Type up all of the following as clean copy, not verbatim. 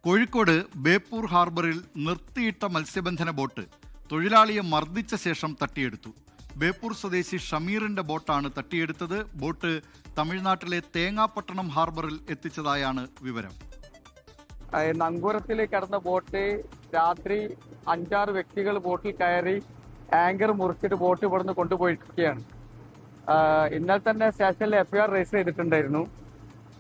കോഴിക്കോട് ബേപ്പൂർ ഹാർബറിൽ നിർത്തിയിട്ട മത്സ്യബന്ധന ബോട്ട് തൊഴിലാളിയെ മർദ്ദിച്ച ശേഷം തട്ടിയെടുത്തു. ബേപ്പൂർ സ്വദേശി ഷമീറിന്റെ ബോട്ടാണ് തട്ടിയെടുത്തത്. ബോട്ട് തമിഴ്നാട്ടിലെ തേങ്ങാപട്ടണം ഹാർബറിൽ എത്തിച്ചതായാണ് വിവരം. നങ്കൂരത്തിൽ കിടന്ന ബോട്ട് രാത്രി 5-6 വ്യക്തികൾ ബോട്ടിൽ കയറി ആങ്കർ മുറിച്ചിട്ട് ബോട്ട് ഇവിടുന്ന് കൊണ്ടുപോയിരിക്കുകയാണ്. ഇന്നലെ തന്നെ സ്റ്റേഷനിൽ FIR രജിസ്റ്റർ ചെയ്തിട്ടുണ്ടായിരുന്നു.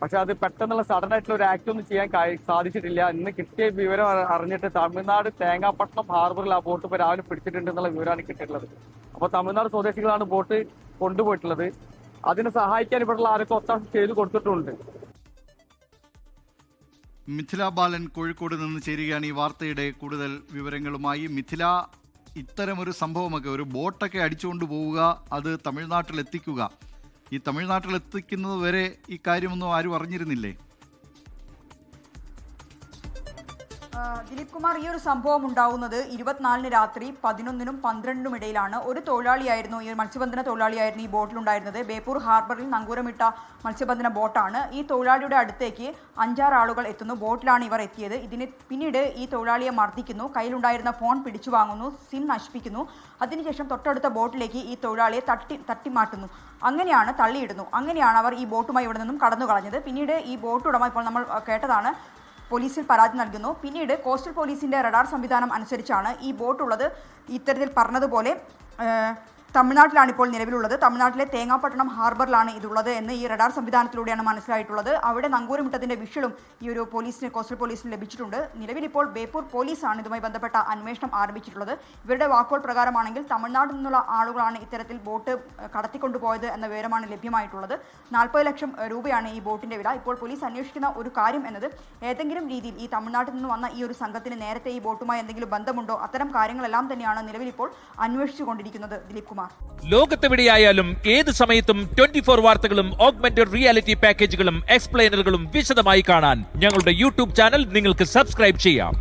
പക്ഷെ അത് പെട്ടെന്നുള്ള സഡൻ ആയിട്ടുള്ള ഒരു ആക്ട് ഒന്നും ചെയ്യാൻ സാധിച്ചിട്ടില്ല. ഇന്ന് കിട്ടിയ വിവരം അറിഞ്ഞിട്ട് തമിഴ്നാട് തേങ്ങാപട്ടണം ഹാർബറിൽ ആ ബോട്ട് ഇപ്പോൾ രാവിലെ പിടിച്ചിട്ടുണ്ട് എന്നുള്ള വിവരമാണ് കിട്ടിയിട്ടുള്ളത്. അപ്പോൾ തമിഴ്നാട് സ്വദേശികളാണ് ബോട്ട് കൊണ്ടുപോയിട്ടുള്ളത്. അതിനെ സഹായിക്കാൻ ഇവിടെയുള്ള ആരൊക്കെ ഒത്താശ ചെയ്ത് കൊടുത്തിട്ടുണ്ട്. മിഥില ബാലൻ കോഴിക്കോട് നിന്ന് ചേരുകയാണ് ഈ വാർത്തയുടെ കൂടുതൽ വിവരങ്ങളുമായി. മിഥില, ഇത്തരമൊരു സംഭവമൊക്കെ, ഒരു ബോട്ടൊക്കെ അടിച്ചുകൊണ്ട് പോവുക, അത് തമിഴ്നാട്ടിൽ എത്തിക്കുക, ഈ തമിഴ്നാട്ടിൽ എത്തിക്കുന്നത് വരെ ഈ കാര്യമൊന്നും ആരും അറിഞ്ഞിരുന്നില്ലേ? ദിലീപ് കുമാർ, ഈ ഒരു സംഭവം ഉണ്ടാവുന്നത് 24-ന് രാത്രി 11-നും 12-നും ഇടയിലാണ്. ഒരു തൊഴിലാളിയായിരുന്നു, ഈ മത്സ്യബന്ധന തൊഴിലാളിയായിരുന്നു ഈ ബോട്ടിലുണ്ടായിരുന്നത്. ബേപ്പൂർ ഹാർബറിൽ നങ്കൂരമിട്ട മത്സ്യബന്ധന ബോട്ടാണ്. ഈ തൊഴിലാളിയുടെ അടുത്തേക്ക് 5-6 ആളുകൾ എത്തുന്നു. ബോട്ടിലാണ് ഇവർ എത്തിയത്. പിന്നീട് ഈ തൊഴിലാളിയെ മർദ്ദിക്കുന്നു, കയ്യിലുണ്ടായിരുന്ന ഫോൺ പിടിച്ചു വാങ്ങുന്നു, സിം നശിപ്പിക്കുന്നു. അതിനുശേഷം തൊട്ടടുത്ത ബോട്ടിലേക്ക് ഈ തൊഴിലാളിയെ തട്ടിമാറ്റുന്നു. അങ്ങനെയാണ് തള്ളിയിടുന്നു. അങ്ങനെയാണ് അവർ ഈ ബോട്ടുമായി ഇവിടെ നിന്നും കടന്നു കളഞ്ഞത്. പിന്നീട് ഈ ബോട്ട് ഉടമ, ഇപ്പോൾ നമ്മൾ കേട്ടതാണ്, പോലീസിൽ പരാതി നൽകുന്നു. പിന്നീട് കോസ്റ്റൽ പോലീസിന്റെ റഡാർ സംവിധാനം അനുസരിച്ചാണ് ഈ ബോട്ടുള്ളത്. ഇത്തരത്തിൽ പറഞ്ഞതുപോലെ തമിഴ്നാട്ടിലാണ് ഇപ്പോൾ നിലവിലുള്ളത്. തമിഴ്നാട്ടിലെ തേങ്ങാപട്ടണം ഹാർബറിലാണ് ഇതുള്ളത് എന്ന് ഈ റഡാർ സംവിധാനത്തിലൂടെയാണ് മനസ്സിലായിട്ടുള്ളത്. അവിടെ നങ്കൂരമിട്ടതിന്റെ വിഷ്വലും ഈ ഒരു കോസ്റ്റൽ പോലീസിന് ലഭിച്ചിട്ടുണ്ട്. നിലവിൽ ഇപ്പോൾ ബേപ്പൂർ പോലീസാണ് ഇതുമായി ബന്ധപ്പെട്ട അന്വേഷണം ആരംഭിച്ചിട്ടുള്ളത്. ഇവരുടെ വാക്കുകൾ പ്രകാരമാണെങ്കിൽ തമിഴ്നാട്ടിൽ നിന്നുള്ള ആളുകളാണ് ഇത്തരത്തിൽ ബോട്ട് കടത്തിക്കൊണ്ടുപോയത് എന്ന വിവരമാണ് ലഭ്യമായിട്ടുള്ളത്. 40 ലക്ഷം രൂപയാണ് ഈ ബോട്ടിന്റെ വില. ഇപ്പോൾ പോലീസ് അന്വേഷിക്കുന്ന ഒരു കാര്യം എന്നത് ഏതെങ്കിലും രീതിയിൽ ഈ തമിഴ്നാട്ടിൽ നിന്ന് വന്ന ഈ ഒരു സംഘത്തിന് നേരത്തെ ഈ ബോട്ടുമായി എന്തെങ്കിലും ബന്ധമുണ്ടോ, അത്തരം കാര്യങ്ങളെല്ലാം തന്നെയാണ് നിലവിൽ ഇപ്പോൾ അന്വേഷിച്ചുകൊണ്ടിരിക്കുന്നത്. ദിലീപ് കുമാർ, ലോകത്തെവിടെയായാലും ഏത് സമയത്തും 24 വാർത്തകളും ഓഗ്മെന്റഡ് റിയാലിറ്റി പാക്കേജുകളും എക്സ്പ്ലെയിനറുകളും വിശദമായി കാണാൻ ഞങ്ങളുടെ YouTube ചാനൽ നിങ്ങൾക്ക് സബ്സ്ക്രൈബ് ചെയ്യാം.